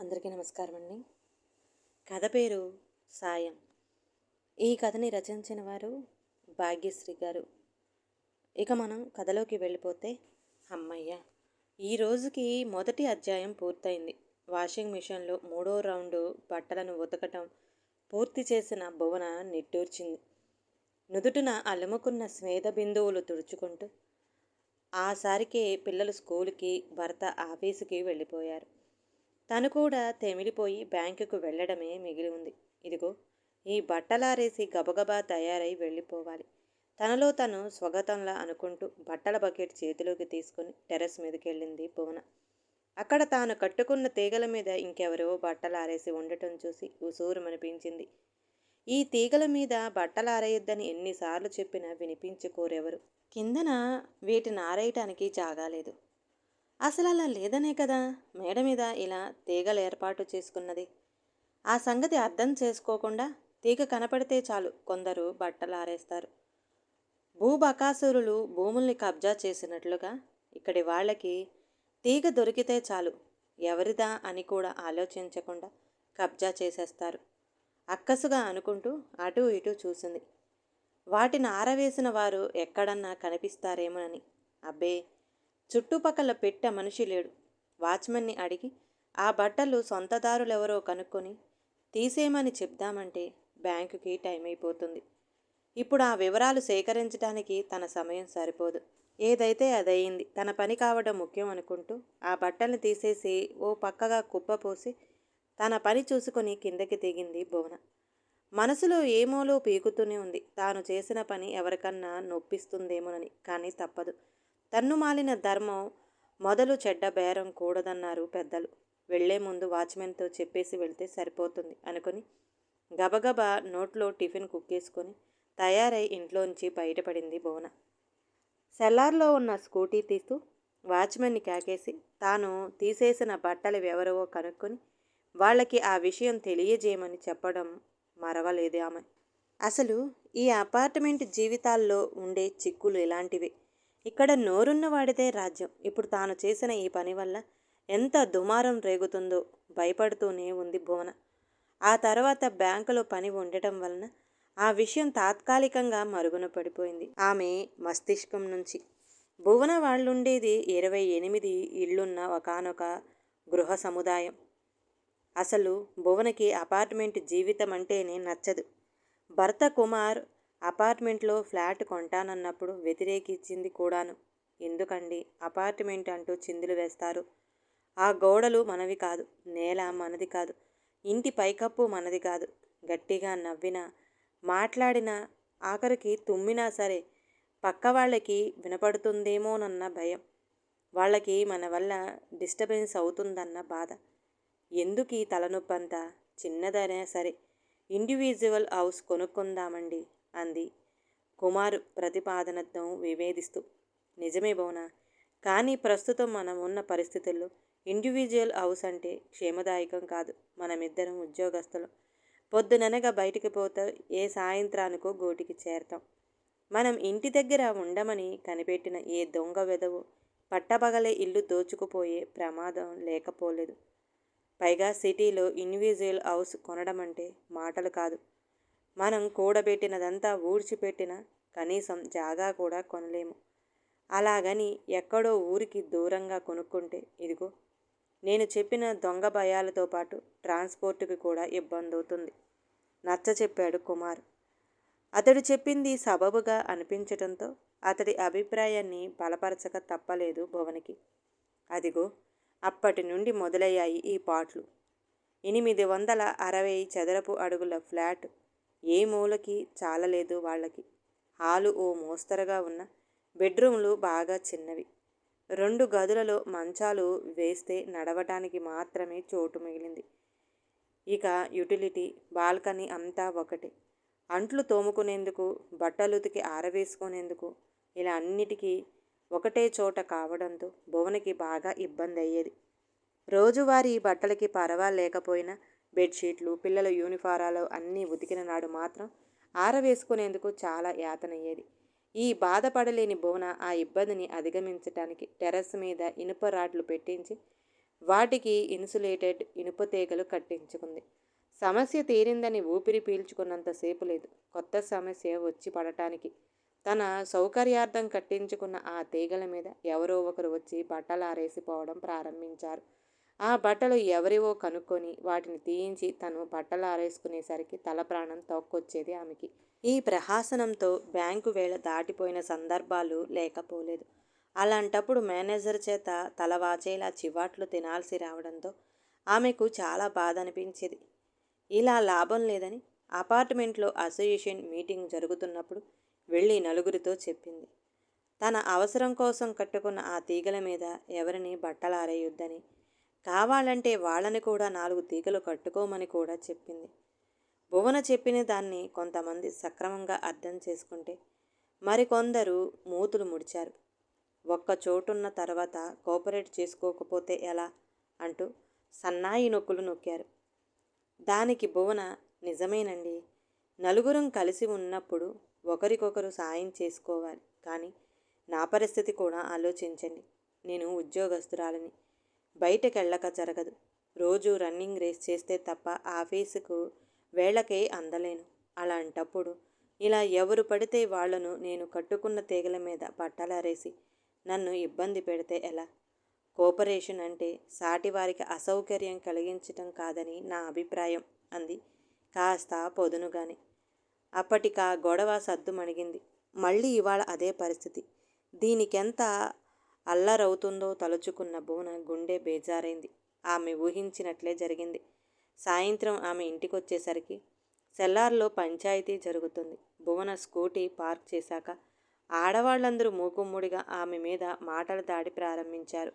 అందరికీ నమస్కారం అండి. కథ పేరు సాయం. ఈ కథని రచించిన వారు భాగ్యశ్రీ గారు. ఇక మనం కథలోకి వెళ్ళిపోతే, అమ్మయ్య, ఈ రోజుకి మొదటి అధ్యాయం పూర్తయింది. వాషింగ్ మిషన్లో 3వ రౌండు బట్టలను ఉతకటం పూర్తి చేసిన భువన నిట్టూర్చింది. నుదుటిన అలుముకున్న స్వేద బిందువులు తుడుచుకుంటూ. ఆసారికే పిల్లలు స్కూలుకి, భర్త ఆఫీసుకి వెళ్ళిపోయారు. తను కూడా తెమిలిపోయి బ్యాంకుకు వెళ్ళడమే మిగిలి ఉంది. ఇదిగో ఈ బట్టలారేసి గబగబా తయారై వెళ్ళిపోవాలి. తనలో తను స్వగతంలా అనుకుంటూ బట్టల బకెట్ చేతిలోకి తీసుకుని టెర్రస్ మీదకెళ్ళింది భువన. అక్కడ తాను కట్టుకున్న తీగల మీద ఇంకెవరో బట్టలారేసి ఉండటం చూసి ఉసూరుమనిపించింది. ఈ తీగల మీద బట్టలారేయొద్దని ఎన్నిసార్లు చెప్పినా వినిపించుకోరెవరు. కిందన వీటిని ఆరేయటానికి జాగాలేదు. అసలు అలా లేదనే కదా మేడ మీద ఇలా తీగలు ఏర్పాటు చేసుకున్నది. ఆ సంగతి అర్థం చేసుకోకుండా తీగ కనపడితే చాలు కొందరు బట్టలు ఆరేస్తారు. భూబకాసురులు భూముల్ని కబ్జా చేసినట్లుగా ఇక్కడి వాళ్ళకి తీగ దొరికితే చాలు ఎవరిదా అని కూడా ఆలోచించకుండా కబ్జా చేసేస్తారు. అక్కసుగా అనుకుంటూ అటూ ఇటూ చూసింది. వాటిని ఆరవేసిన వారు ఎక్కడన్నా కనిపిస్తారేమోనని. అబ్బే, చుట్టుపక్కల పెట్టె మనిషి లేడు. వాచ్మెన్ని అడిగి ఆ బట్టలు సొంతదారులెవరో కనుక్కొని తీసేయమని చెప్దామంటే బ్యాంకుకి టైం అయిపోతుంది. ఇప్పుడు ఆ వివరాలు సేకరించడానికి తన సమయం సరిపోదు. ఏదైతే అదయింది. తన పని కావడం ముఖ్యం అనుకుంటూ ఆ బట్టల్ని తీసేసి ఓ పక్కగా కుప్పపోసి తన పని చూసుకొని కిందకి దిగింది భువన. మనసులో ఏమోలో పీకుతూనే ఉంది. తాను చేసిన పని ఎవరికన్నా నొప్పిస్తుందేమోనని. కానీ తప్పదు. తన్ను మాలిన ధర్మం మొదలు చెడ్డ బేరం కూడదన్నారు పెద్దలు. వెళ్లే ముందు వాచ్మెన్తో చెప్పేసి వెళ్తే సరిపోతుంది అనుకుని గబగబా నోట్లో టిఫిన్ కుక్కేసుకొని తయారై ఇంట్లోంచి బయటపడింది భువన. సెల్లార్లో ఉన్న స్కూటీ తీస్తూ వాచ్మెన్ని కాకేసి తాను తీసేసిన బట్టలు ఎవరవో కనుక్కొని వాళ్ళకి ఆ విషయం తెలియజేయమని చెప్పడం మరవలేదు ఆమె. అసలు ఈ అపార్ట్మెంట్ జీవితాల్లో ఉండే చిక్కులు ఇలాంటివే. ఇక్కడ నోరున్న వాడితే రాజ్యం. ఇప్పుడు తాను చేసిన ఈ పని వల్ల ఎంత దుమారం రేగుతుందో భయపడుతూనే ఉంది భువన. ఆ తర్వాత బ్యాంకులో పని ఉండటం వలన ఆ విషయం తాత్కాలికంగా మరుగున పడిపోయింది ఆమె మస్తిష్కం నుంచి. భువన వాళ్ళుండేది 28 ఇళ్లున్న ఒకానొక గృహ సముదాయం. అసలు భువనకి అపార్ట్మెంట్ జీవితం అంటేనే నచ్చదు. భర్త కుమార్ అపార్ట్మెంట్లో ఫ్లాట్ కొంటానన్నప్పుడు వ్యతిరేకించింది కూడాను. ఎందుకండి అపార్ట్మెంట్ అంటూ చిందులు వేస్తారు? ఆ గోడలు మనవి కాదు, నేల మనది కాదు, ఇంటి పైకప్పు మనది కాదు. గట్టిగా నవ్వినా, మాట్లాడినా, ఆఖరికి తుమ్మినా సరే పక్క వాళ్ళకి వినపడుతుందేమోనన్న భయం. వాళ్ళకి మన వల్ల డిస్టర్బెన్స్ అవుతుందన్న బాధ. ఎందుకీ తలనొప్పంతా? చిన్నదైనా సరే ఇండివిజువల్ హౌస్ కొనుక్కుందామండి అంది కుమారు ప్రతిపాదనతో వివేదిస్తూ. నిజమే భువన, కానీ ప్రస్తుతం మనం ఉన్న పరిస్థితుల్లో ఇండివిజువల్ హౌస్ అంటే క్షేమదాయకం కాదు. మనమిద్దరం ఉద్యోగస్తులం. పొద్దుననగా బయటికి పోతే ఏ సాయంత్రానికో గూటికి చేరతాం. మనం ఇంటి దగ్గర ఉండమని కనిపెట్టిన ఏ దొంగ వెధవో పట్టపగలే ఇల్లు దోచుకుపోయే ప్రమాదం లేకపోలేదు. పైగా సిటీలో ఇండివిజువల్ హౌస్ కొనడం అంటే మాటలు కాదు. మనం కూడబెట్టినదంతా ఊడ్చిపెట్టినా కనీసం జాగా కూడా కొనలేము. అలాగని ఎక్కడో ఊరికి దూరంగా కొనుక్కుంటే ఇదిగో నేను చెప్పిన దొంగ భయాలతో పాటు ట్రాన్స్పోర్ట్కి కూడా ఇబ్బంది అవుతుంది నచ్చ చెప్పాడు కుమార్. అతడు చెప్పింది సబబుగా అనిపించటంతో అతడి అభిప్రాయాన్ని బలపరచక తప్పలేదు భువనికి. అదిగో అప్పటి నుండి మొదలయ్యాయి ఈ పాట్లు. 860 చదరపు అడుగుల ఫ్లాట్ ఏ మూలకి చాలలేదు వాళ్ళకి. హాలు ఓ మోస్తరుగా ఉన్న బెడ్రూమ్లు బాగా చిన్నవి. 2 గదులలో మంచాలు వేస్తే నడవటానికి మాత్రమే చోటు మిగిలింది. ఇక యుటిలిటీ, బాల్కనీ అంతా ఒకటే. అంట్లు తోముకునేందుకు, బట్టలుతికి ఆరవేసుకునేందుకు ఇలా అన్నిటికీ ఒకటే చోట కావడంతో భువనకి బాగా ఇబ్బంది అయ్యేది. రోజువారీ బట్టలకి పరవాలేకపోయినా బెడ్షీట్లు, పిల్లల యూనిఫారాలు అన్నీ ఉతికిన నాడు మాత్రం ఆరవేసుకునేందుకు చాలా యాతనయ్యేది. ఈ బాధపడలేని భువన ఆ ఇబ్బందిని అధిగమించటానికి టెర్రస్ మీద ఇనుప రాడ్లు పెట్టించి వాటికి ఇన్సులేటెడ్ ఇనుప తీగలు కట్టించుకుంది. సమస్య తీరిందని ఊపిరి పీల్చుకున్నంతసేపు లేదు. కొత్త సమస్య వచ్చి పడటానికి తన సౌకర్యార్థం కట్టించుకున్న ఆ తీగల మీద ఎవరో ఒకరు వచ్చి బట్టలారేసిపోవడం ప్రారంభించారు. ఆ బట్టలు ఎవరివో కనుక్కొని వాటిని తీయించి తను బట్టలారేసుకునేసరికి తల ప్రాణం తోక్కొచ్చేది ఆమెకి. ఈ ప్రహాసనంతో బ్యాంకు వేళ దాటిపోయిన సందర్భాలు లేకపోలేదు. అలాంటప్పుడు మేనేజర్ చేత తల వాచేలా చివాట్లు తినాల్సి రావడంతో ఆమెకు చాలా బాధ అనిపించేది. ఇలా లాభం లేదని అపార్ట్మెంట్లో అసోసియేషన్ మీటింగ్ జరుగుతున్నప్పుడు వెళ్ళి నలుగురితో చెప్పింది. తన అవసరం కోసం కట్టుకున్న ఆ తీగల మీద ఎవరిని బట్టలారేయొద్దని, కావాలంటే వాళ్ళని కూడా 4 తీగలు కట్టుకోమని కూడా చెప్పింది. భువన చెప్పిన దాన్ని కొంతమంది సక్రమంగా అర్థం చేసుకుంటే మరికొందరు మూతులు ముడిచారు. ఒక్క చోటున్న తర్వాత కోఆపరేట్ చేసుకోకపోతే ఎలా అంటూ సన్నాయి నొక్కులు నొక్కారు. దానికి భువన, నిజమేనండి, నలుగురం కలిసి ఉన్నప్పుడు ఒకరికొకరు సాయం చేసుకోవాలి. కానీ నా పరిస్థితి కూడా ఆలోచించండి. నేను ఉద్యోగస్తురాలిని, బయటకెళ్ళక జరగదు. రోజు రన్నింగ్ రేస్ చేస్తే తప్ప ఆఫీసుకు వేళకే అందలేను. అలాంటప్పుడు ఇలా ఎవరు పడితే వాళ్లను నేను కట్టుకున్న తీగల మీద బట్టలారేసి నన్ను ఇబ్బంది పెడితే ఎలా? కోఆపరేషన్ అంటే సాటివారికి అసౌకర్యం కలిగించటం కాదని నా అభిప్రాయం అంది కాస్త పొదునుగానే. అప్పటికా గొడవ సద్దుమణిగింది. మళ్ళీ ఇవాళ అదే పరిస్థితి. దీనికెంత అల్లరవుతుందో తలుచుకున్న భువన గుండె బేజారైంది. ఆమె ఊహించినట్లే జరిగింది. సాయంత్రం ఆమె ఇంటికొచ్చేసరికి సెల్లార్లో పంచాయతీ జరుగుతుంది. భువన స్కూటీ పార్క్ చేశాక ఆడవాళ్ళందరూ మూకుమ్మడిగా ఆమె మీద మాటల దాడి ప్రారంభించారు.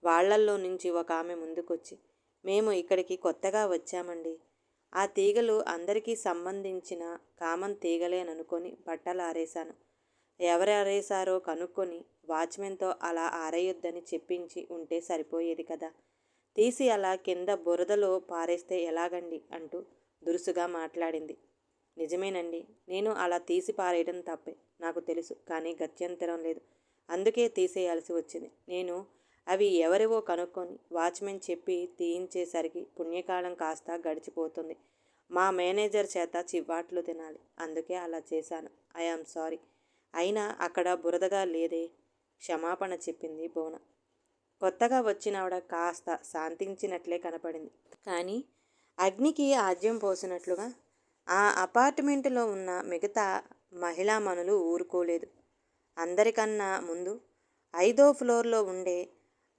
వాళ్లల్లో నుంచి ఒక ఆమె ముందుకొచ్చి, మేము ఇక్కడికి కొత్తగా వచ్చామండి. ఆ తీగలు అందరికీ సంబంధించిన కామన్ తీగలేననుకొని బట్టలు ఆరేశాను. ఎవరు ఆరేశారో కనుక్కొని వాచ్మెన్తో అలా ఆరేయొద్దని చెప్పించి ఉంటే సరిపోయేది కదా. తీసి అలా కింద బురదలో పారేస్తే ఎలాగండి అంటూ దురుసుగా మాట్లాడింది. నిజమేనండి, నేను అలా తీసి పారేయడం తప్పే, నాకు తెలుసు. కానీ గత్యంతరం లేదు, అందుకే తీసేయాల్సి వచ్చింది. నేను అవి ఎవరివో కనుక్కొని వాచ్మెన్ చెప్పి తీయించేసరికి పుణ్యకాలం కాస్త గడిచిపోతుంది. మా మేనేజర్ చేత చివాట్లు తినాలి, అందుకే అలా చేశాను. I am sorry. అయినా అక్కడ బురదగా లేదే, క్షమాపణ చెప్పింది భువన. కొత్తగా వచ్చినావిడ కాస్త శాంతించినట్లే కనపడింది. కానీ అగ్నికి ఆజ్యం పోసినట్లుగా ఆ అపార్ట్మెంటులో ఉన్న మిగతా మహిళామణులు ఊరుకోలేదు. అందరికన్నా ముందు 5వ ఫ్లోర్లో ఉండే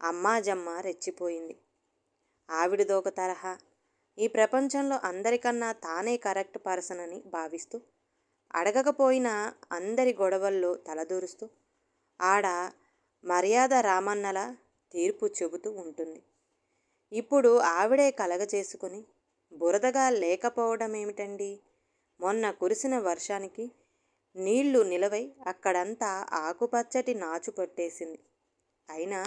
అమ్మాజమ్మ రెచ్చిపోయింది. ఆవిడదొక తరహా. ఈ ప్రపంచంలో అందరికన్నా తానే కరెక్ట్ పర్సన్ అని భావిస్తూ, అడగకపోయినా అందరి గొడవల్లో తలదూరుస్తూ ఆడ మర్యాద రామన్నలా తీర్పు చెబుతూ ఉంటుంది. ఇప్పుడు ఆవిడే కలగజేసుకుని బురదగా లేకపోవడమేమిటండి? మొన్న కురిసిన వర్షానికి నీళ్లు నిలవై అక్కడంతా ఆకుపచ్చటి నాచు పట్టేసింది. అయినా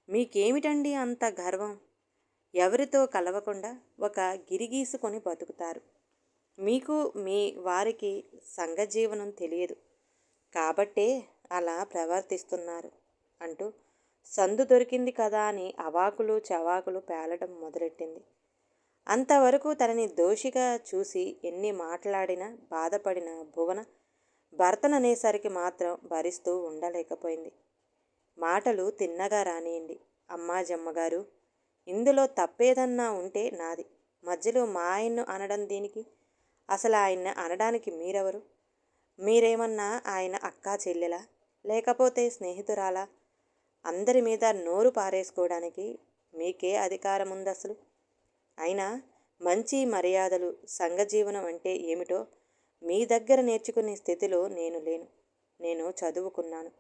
మీకేమిటండి అంత గర్వం? ఎవరితో కలవకుండా ఒక గిరిగీసుకొని బతుకుతారు. మీకు మీ వారికి సంఘజీవనం తెలియదు కాబట్టే అలా ప్రవర్తిస్తున్నారు అంటూ సందు దొరికింది కదా అని అవాకులు చవాకులు పేలడం మొదలెట్టింది. అంతవరకు తనని దోషిగా చూసి ఎన్ని మాట్లాడినా బాధపడిన భువన భర్తననేసరికి మాత్రం భరిస్తూ ఉండలేకపోయింది. మాటలు తిన్నగా రానియండి అమ్మాజమ్మగారు, ఇందులో తప్పేదన్నా ఉంటే నాది. మధ్యలో మా ఆయన్ను అనడం దేనికి? అసలు ఆయన్ని అనడానికి మీరెవరు? మీరేమన్నా ఆయన అక్కా చెల్లెలా, లేకపోతే స్నేహితురాలా? అందరి మీద నోరు పారేసుకోవడానికి మీకే అధికారం ఉంది అసలు? అయినా మంచి మర్యాదలు, సంఘజీవనం అంటే ఏమిటో మీ దగ్గర నేర్చుకునే స్థితిలో నేను లేను. నేను చదువుకున్నాను,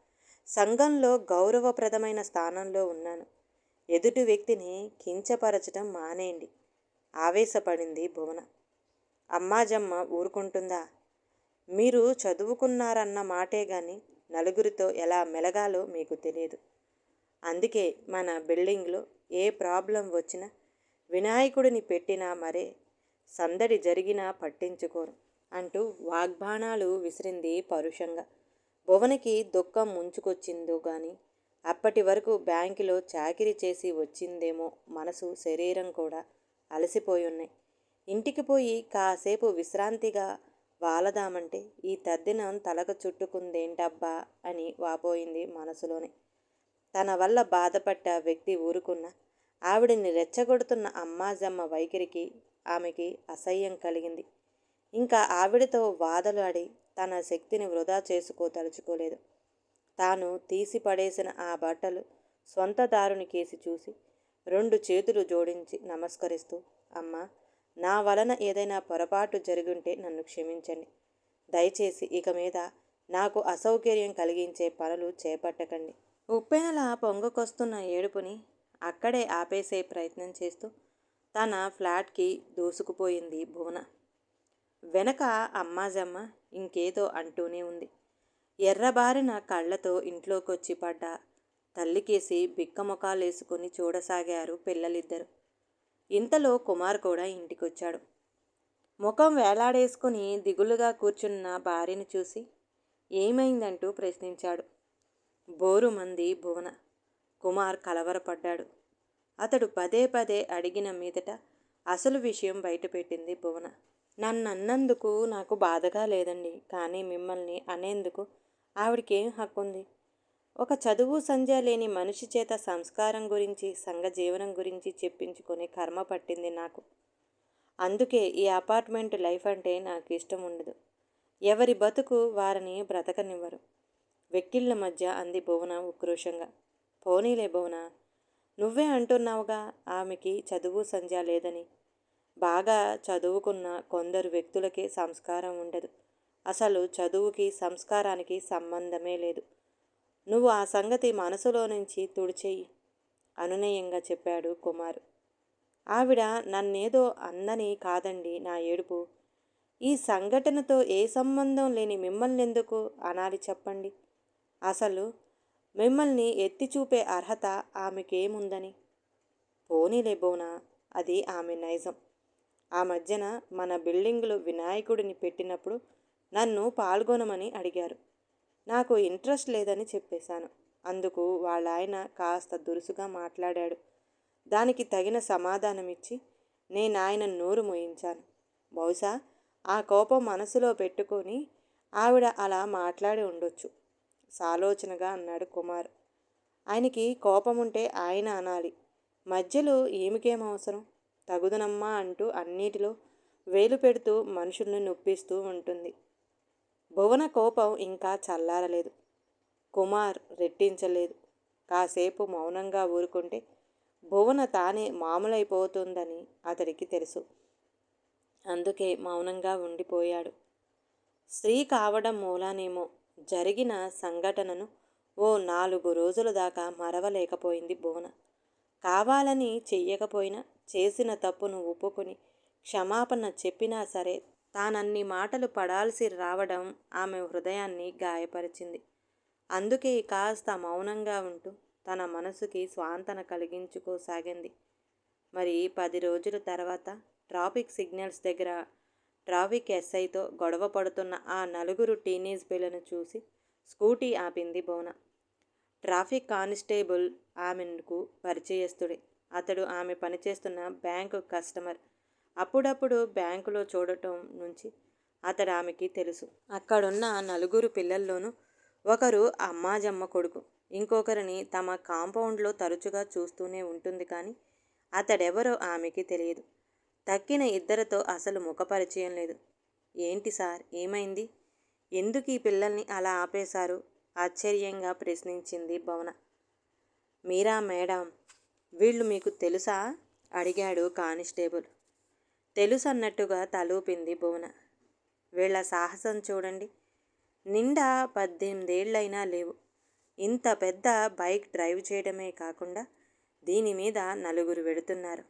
సంఘంలో గౌరవప్రదమైన స్థానంలో ఉన్నాను. ఎదుటి వ్యక్తిని కించపరచడం మానేయండి ఆవేశపడింది భువన. అమ్మాజమ్మ ఊరుకుంటుందా? మీరు చదువుకున్నారన్న మాటే గాని నలుగురితో ఎలా మెలగాలో మీకు తెలియదు. అందుకే మన బిల్డింగ్లో ఏ ప్రాబ్లం వచ్చినా వినాయకుడిని పెట్టినా మరే సందడి జరిగినా పట్టించుకోరు అంటూ వాగ్బాణాలు విసిరింది పరుషంగా. భువనకి దుఃఖం ముంచుకొచ్చిందో గాని అప్పటి వరకు బ్యాంకులో చాకిరీ చేసి వచ్చిందేమో, మనసు శరీరం కూడా అలసిపోయి ఉన్నాయి. ఇంటికి పోయి కాసేపు విశ్రాంతిగా వాలదామంటే ఈ తద్దినం తలకు చుట్టుకుందేంటబ్బా అని వాపోయింది మనసులోనే. తన వల్ల బాధపడ్డ వ్యక్తి ఊరుకున్న ఆవిడని రెచ్చగొడుతున్న అమ్మాజమ్మ వైఖరికి ఆమెకి అసహ్యం కలిగింది. ఇంకా ఆవిడతో వాదలాడి తన శక్తిని వృధా చేసుకోదలుచుకోలేదు. తాను తీసి పడేసిన ఆ బట్టలు స్వంత దారుని కేసి చూసి 2 చేతులు జోడించి నమస్కరిస్తూ, అమ్మా, నా వలన ఏదైనా పొరపాటు జరుగుంటే నన్ను క్షమించండి. దయచేసి ఇక మీద నాకు అసౌకర్యం కలిగించే పనులు చేపట్టకండి. ఉప్పెనలా పొంగుకొస్తున్న ఏడుపుని అక్కడే ఆపేసే ప్రయత్నం చేస్తూ తన ఫ్లాట్కి దూసుకుపోయింది భువన. వెనక అమ్మాజమ్మ ఇంకేదో అంటూనే ఉంది. ఎర్రబారిన కళ్ళతో ఇంట్లోకొచ్చి పడ్డ తల్లికేసి బిక్కమొఖాలేసుకుని చూడసాగారు పిల్లలిద్దరు. ఇంతలో కుమార్ కూడా ఇంటికొచ్చాడు. ముఖం వేలాడేసుకుని దిగులుగా కూర్చున్న భార్యని చూసి ఏమైందంటూ ప్రశ్నించాడు. బోరుమంది భువన. కుమార్ కలవరపడ్డాడు. అతడు పదే పదే అడిగిన మీదట అసలు విషయం బయటపెట్టింది భువన. నన్నన్నందుకు నాకు బాధగా లేదండి, కానీ మిమ్మల్ని అనేందుకు ఆవిడకేం హక్కుంది? ఒక చదువు సంధ్య లేని మనిషి చేత సంస్కారం గురించి, సంఘజీవనం గురించి చెప్పించుకునే కర్మ పట్టింది నాకు. అందుకే ఈ అపార్ట్మెంట్ లైఫ్ అంటే నాకు ఇష్టం ఉండదు. ఎవరి బతుకు వారిని బ్రతకనివ్వరు. వెక్కిళ్ళ మధ్య అంది భువన ఉక్రోషంగా. పోనీలే భువన, నువ్వే అంటున్నావుగా ఆమెకి చదువు సంధ్య లేదని. బాగా చదువుకున్న కొందరు వ్యక్తులకే సంస్కారం ఉండదు. అసలు చదువుకి సంస్కారానికి సంబంధమే లేదు. నువ్వు ఆ సంగతి మనసులో నుంచి తుడిచేయి అనునయంగా చెప్పాడు కుమార్. ఆవిడ నన్నేదో అందని కాదండి నా ఏడుపు. ఈ సంఘటనతో ఏ సంబంధం లేని మిమ్మల్నెందుకు అనాలి చెప్పండి? అసలు మిమ్మల్ని ఎత్తి చూపే అర్హత ఆమెకేముందని? పోనీలే బోనా, అది ఆమె నైజం. ఆ మధ్యన మన బిల్డింగులో వినాయకుడిని పెట్టినప్పుడు నన్ను పాల్గొనమని అడిగారు. నాకు ఇంట్రెస్ట్ లేదని చెప్పేశాను. అందుకు వాళ్ళ ఆయన కాస్త దురుసుగా మాట్లాడాడు. దానికి తగిన సమాధానమిచ్చి నేనాయన నోరు మోయించాను. బహుశా ఆ కోపం మనసులో పెట్టుకొని ఆవిడ అలా మాట్లాడి ఉండొచ్చు సాలోచనగా అన్నాడు కుమార్. ఆయనకి కోపముంటే ఆయన అనాలి. మధ్యలో ఈమెకేం అవసరం? తగుదనమ్మా అంటూ అన్నిటిలో వేలు పెడుతూ మనుషుల్ని నొప్పిస్తూ ఉంటుంది. భువన కోపం ఇంకా చల్లారలేదు. కుమార్ రెట్టించలేదు. కాసేపు మౌనంగా ఊరుకుంటే భువన తానే మామూలైపోతుందని అతడికి తెలుసు. అందుకే మౌనంగా ఉండిపోయాడు. స్త్రీ కావడం మూలానేమో జరిగిన సంఘటనను ఓ 4 రోజుల దాకా మరవలేకపోయింది భువన. కావాలని చెయ్యకపోయినా చేసిన తప్పును ఒప్పుకొని క్షమాపణ చెప్పినా సరే తానన్ని మాటలు పడాల్సి రావడం ఆమె హృదయాన్ని గాయపరిచింది. అందుకే కాస్త మౌనంగా ఉంటూ తన మనసుకి స్వాంతన కలిగించుకోసాగింది. మరి 10 రోజుల తర్వాత ట్రాఫిక్ సిగ్నల్స్ దగ్గర ట్రాఫిక్ ఎస్ఐతో గొడవ పడుతున్న ఆ 4 టీనేజ్ పిల్లను చూసి స్కూటీ ఆపింది భువన. ట్రాఫిక్ కానిస్టేబుల్ ఆమెకు పరిచయస్తుడే. అతడు ఆమె పనిచేస్తున్న బ్యాంకు కస్టమర్. అప్పుడప్పుడు బ్యాంకులో చూడటం నుంచి అతడు ఆమెకి తెలుసు. అక్కడున్న 4 పిల్లల్లోనూ ఒకరు అమ్మాజమ్మ కొడుకు. ఇంకొకరిని తమ కాంపౌండ్లో తరచుగా చూస్తూనే ఉంటుంది. కానీ అతడెవరో ఆమెకి తెలియదు. తక్కిన 2తో అసలు ముఖపరిచయం లేదు. ఏంటి సార్, ఏమైంది? ఎందుకు ఈ పిల్లల్ని అలా ఆపేశారు? ఆశ్చర్యంగా ప్రశ్నించింది భువన. మీరా మేడం, వీళ్ళు మీకు తెలుసా? అడిగాడు కానిస్టేబుల్. తెలుసన్నట్టుగా తలూపింది భువన. వీళ్ళ సాహసం చూడండి. నిండా 18 ఏళ్ళైనా లేవు. ఇంత పెద్ద బైక్ డ్రైవ్ చేయడమే కాకుండా దీని మీద 4 వెడుతున్నారు.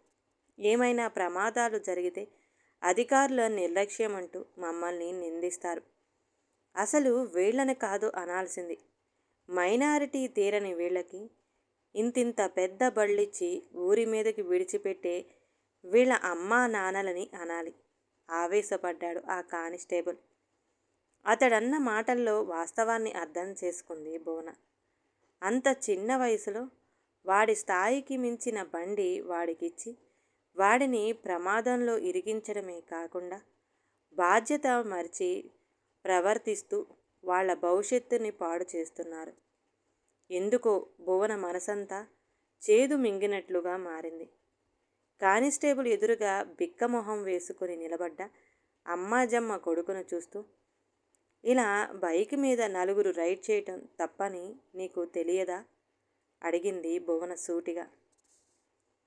ఏమైనా ప్రమాదాలు జరిగితే అధికారుల నిర్లక్ష్యం అంటూ మమ్మల్ని నిందిస్తారు. అసలు వీళ్ళని కాదు అనాల్సింది. మైనారిటీ తీరని వీళ్ళకి ఇంతింత పెద్ద బళ్ళిచ్చి ఊరి మీదకి విడిచిపెట్టే వీళ్ళ అమ్మా నాన్నలని అనాలి. ఆవేశపడ్డాడు ఆ కానిస్టేబుల్. అతడన్న మాటల్లో వాస్తవాన్ని అర్థం చేసుకుంది భువన. అంత చిన్న వయసులో వాడి స్థాయికి మించిన బండి వాడికిచ్చి వాడిని ప్రమాదంలో ఇరికించడమే కాకుండా బాధ్యత మరిచి ప్రవర్తిస్తూ వాళ్ళ భవిష్యత్తుని పాడు చేస్తున్నారు. ఎందుకో భువన మనసంతా చేదు మింగినట్లుగా మారింది. కానిస్టేబుల్ ఎదురుగా బిక్కమొహం వేసుకుని నిలబడ్డ అమ్మాజమ్మ కొడుకును చూస్తూ, ఇలా బైక్ మీద నలుగురు రైడ్ చేయటం తప్పని నీకు తెలియదా? అడిగింది భువన సూటిగా.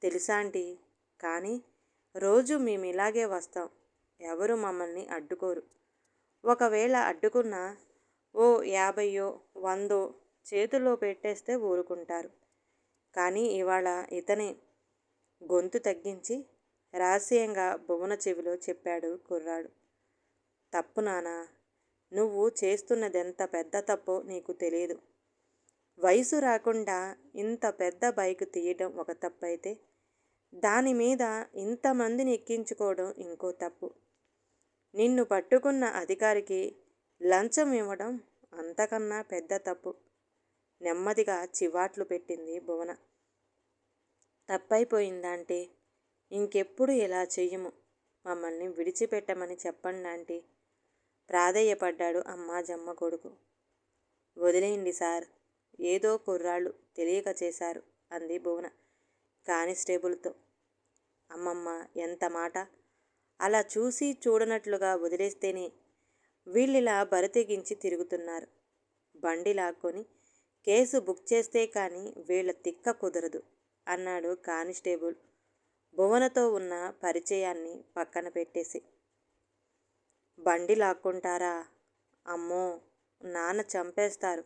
తెలుసా ఆంటీ, కానీ రోజు మేము ఇలాగే వస్తాం. ఎవరు మమ్మల్ని అడ్డుకోరు. ఒకవేళ అడ్డుకున్నా ఓ 50 100 చేతుల్లో పెట్టేస్తే ఊరుకుంటారు. కానీ ఇవాళ ఇతనే గొంతు తగ్గించి రహస్యంగా భువన చెవిలో చెప్పాడు కుర్రాడు. తప్పు నానా, నువ్వు చేస్తున్నదెంత పెద్ద తప్పో నీకు తెలియదు. వయసు రాకుండా ఇంత పెద్ద బైక్ తీయటం ఒక తప్పైతే దాని మీద ఇంతమందిని ఎక్కించుకోవడం ఇంకో తప్పు. నిన్ను పట్టుకున్న అధికారికి లంచం ఇవ్వడం అంతకన్నా పెద్ద తప్పు. నెమ్మదిగా చివాట్లు పెట్టింది భువన. తప్పైపోయిందాంటీ, ఇంకెప్పుడు ఇలా చెయ్యము. మమ్మల్ని విడిచిపెట్టమని చెప్పండి ఆంటీ, ప్రాధేయపడ్డాడు అమ్మాజమ్మ కొడుకు. వదిలేయండి సార్, ఏదో కుర్రాళ్ళు తెలియక చేశారు అంది భువన కానిస్టేబుల్తో. అమ్మమ్మ, ఎంత మాట! అలా చూసి చూడనట్లుగా వదిలేస్తేనే వీళ్ళిలా బరితెగించి తిరుగుతున్నారు. బండి లాక్కొని కేసు బుక్ చేస్తే కానీ వీళ్ళ తిక్క కుదరదు అన్నాడు కానిస్టేబుల్ భువనతో ఉన్న పరిచయాన్ని పక్కన పెట్టేసి. బండి లాక్కుంటారా? అమ్మో, నాన్న చంపేస్తారు.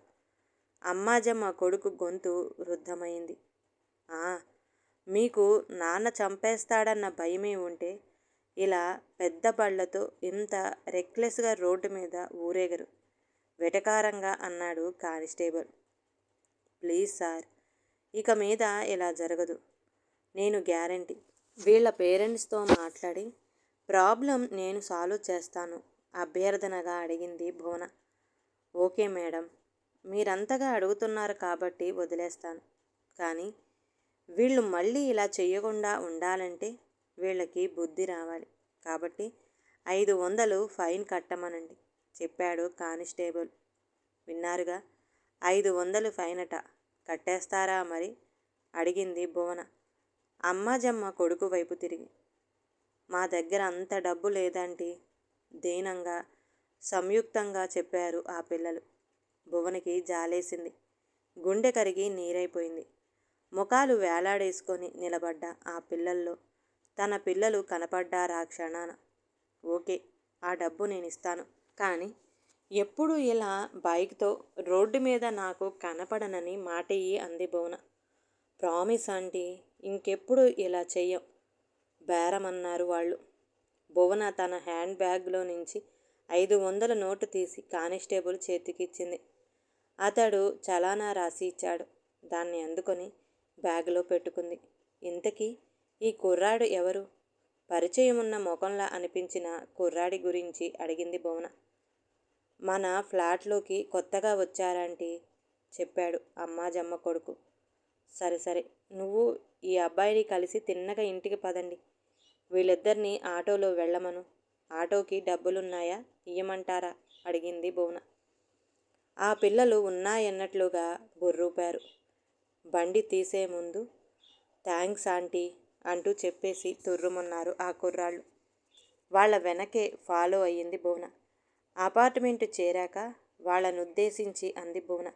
అమ్మాజమ్మ కొడుకు గొంతు రుద్ధమైంది. మీకు నాన్న చంపేస్తాడన్న భయమే ఉంటే ఇలా పెద్ద బళ్లతో ఇంత రెక్లెస్గా రోడ్డు మీద ఊరేగరు, వెటకారంగా అన్నాడు కానిస్టేబుల్. ప్లీజ్ సార్, ఇక మీద ఇలా జరగదు. నేను గ్యారంటీ. వీళ్ళ పేరెంట్స్తో మాట్లాడి ప్రాబ్లం నేను సాల్వ్ చేస్తాను అభ్యర్థనగా అడిగింది భువన. ఓకే మేడం, మీరంతగా అడుగుతున్నారు కాబట్టి వదిలేస్తాను. కానీ వీళ్ళు మళ్ళీ ఇలా చేయకుండా ఉండాలంటే వీళ్ళకి బుద్ధి రావాలి. కాబట్టి 500 ఫైన్ కట్టమనండి చెప్పాడు కానిస్టేబుల్. విన్నారుగా, 500 ఫైన్ అట. కట్టేస్తారా మరి అడిగింది భువన అమ్మాజమ్మ కొడుకు వైపు తిరిగి. మా దగ్గర అంత డబ్బు లేదంటీ, దీనంగా సంయుక్తంగా చెప్పారు ఆ పిల్లలు. భువనకి జాలేసింది. గుండె కరిగి నీరైపోయింది. ముఖాలు వేలాడేసుకొని నిలబడ్డ ఆ పిల్లల్లో తన పిల్లలు కనపడ్డారా క్షణాన. ఓకే, ఆ డబ్బు నేనిస్తాను. కానీ ఎప్పుడు ఇలా బైక్తో రోడ్డు మీద నాకు కనపడనని మాటియ్యి అంది భువన. ప్రామిస్ ఆంటీ, ఇంకెప్పుడు ఇలా చెయ్యం బేరమన్నారు వాళ్ళు. భువన తన హ్యాండ్ బ్యాగ్లో నుంచి 500 నోటు తీసి కానిస్టేబుల్ చేతికిచ్చింది. అతడు చలానా రాసి ఇచ్చాడు. దాన్ని అందుకొని బ్యాగులో పెట్టుకుంది. ఇంతకీ ఈ కుర్రాడు ఎవరు? పరిచయం ఉన్న ముఖంలా అనిపించిన కుర్రాడి గురించి అడిగింది భువన. మన ఫ్లాట్లోకి కొత్తగా వచ్చారంటీ, చెప్పాడు అమ్మాజమ్మ కొడుకు. సరే సరే, నువ్వు ఈ అబ్బాయిని కలిసి తిన్నగా ఇంటికి పదండి. వీళ్ళిద్దరినీ ఆటోలో వెళ్ళమను. ఆటోకి డబ్బులున్నాయా, ఇయ్యమంటారా అడిగింది భువన. ఆ పిల్లలు ఉన్నాయన్నట్లుగా బుర్రూపారు. బండి తీసే ముందు థ్యాంక్స్ ఆంటీ అంటూ చెప్పేసి తుర్రుమన్నారు ఆ కుర్రాళ్ళు. వాళ్ళ వెనకే ఫాలో అయ్యింది భువన. అపార్ట్మెంటు చేరాక వాళ్ళనుద్దేశించి అంది భువన.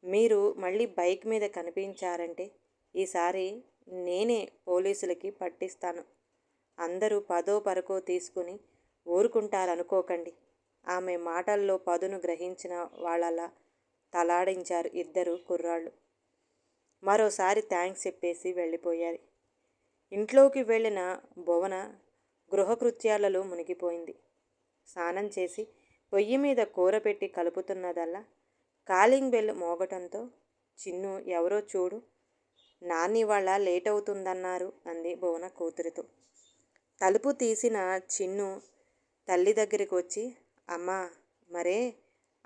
మీరు మళ్ళీ బైక్ మీద కనిపించారంటే ఈసారి నేనే పోలీసులకి పట్టిస్తాను. అందరూ పదో పరకో తీసుకుని ఊరుకుంటారనుకోకండి. ఆమె మాటల్లో పదును గ్రహించిన వాళ్ళలా తలాడించారు ఇద్దరు కుర్రాళ్ళు. మరోసారి థ్యాంక్స్ చెప్పేసి వెళ్ళిపోయారు. ఇంట్లోకి వెళ్ళిన భువన గృహకృత్యాలలో మునిగిపోయింది. స్నానం చేసి పొయ్యి మీద కూర పెట్టి కలుపుతున్నదల్లా కాలింగ్ బెల్ మోగటంతో, చిన్ను ఎవరో చూడు, నాన్ని వాళ్ళ లేట్ అవుతుందన్నారు అంది భువన కూతురితో. తలుపు తీసిన చిన్ను తల్లి దగ్గరికి వచ్చి, అమ్మా, మరే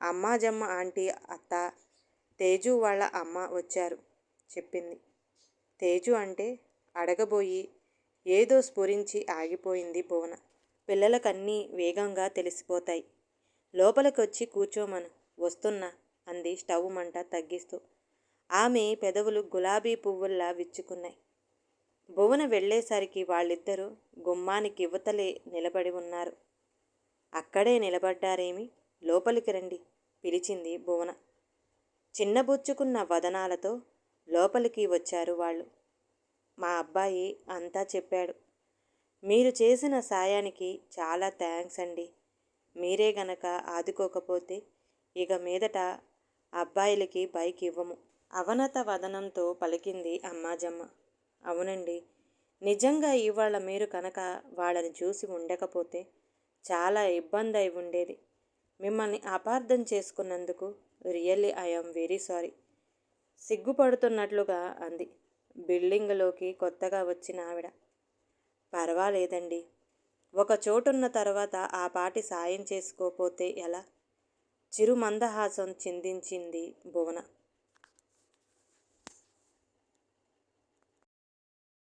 అమ్మాజమ్మ ఆంటీ అత్త తేజు వాళ్ళ అమ్మ వచ్చారు చెప్పింది. తేజు అంటే అడగబోయి ఏదో స్ఫురించి ఆగిపోయింది భువన. పిల్లలకన్నీ వేగంగా తెలిసిపోతాయి. లోపలికొచ్చి కూర్చోమను. వస్తున్నా అంది స్టవ్ మంట తగ్గిస్తూ. ఆమె పెదవులు గులాబీ పువ్వుల్లా విచ్చుకున్నాయి. భువన వెళ్ళేసరికి వాళ్ళిద్దరూ గుమ్మానికి ఇవతలే నిలబడి ఉన్నారు. అక్కడే నిలబడ్డారేమి? లోపలికి రండి పిలిచింది భువన. చిన్నబుచ్చుకున్న వదనాలతో లోపలికి వచ్చారు వాళ్ళు. మా అబ్బాయి అంతా చెప్పాడు. మీరు చేసిన సాయానికి చాలా థ్యాంక్స్ అండి. మీరే గనక ఆదుకోకపోతే ఇక మీదట అబ్బాయిలకి బైక్ ఇవ్వము. అవనత వదనంతో పలికింది అమ్మాజమ్మ. అవునండి, నిజంగా ఇవాళ మీరు కనుక వాళ్ళని చూసి ఉండకపోతే చాలా ఇబ్బంది అయి ఉండేది. మిమ్మల్ని అపార్థం చేసుకున్నందుకు రియల్లీ ఐఎమ్ వెరీ సారీ సిగ్గుపడుతున్నట్లుగా అంది బిల్డింగులోకి కొత్తగా వచ్చిన ఆవిడ. పర్వాలేదండి, ఒక చోటున్న తర్వాత ఆ పాటి సాయం చేసుకోపోతే ఎలా? చిరు మందహాసం చిందించింది భువన.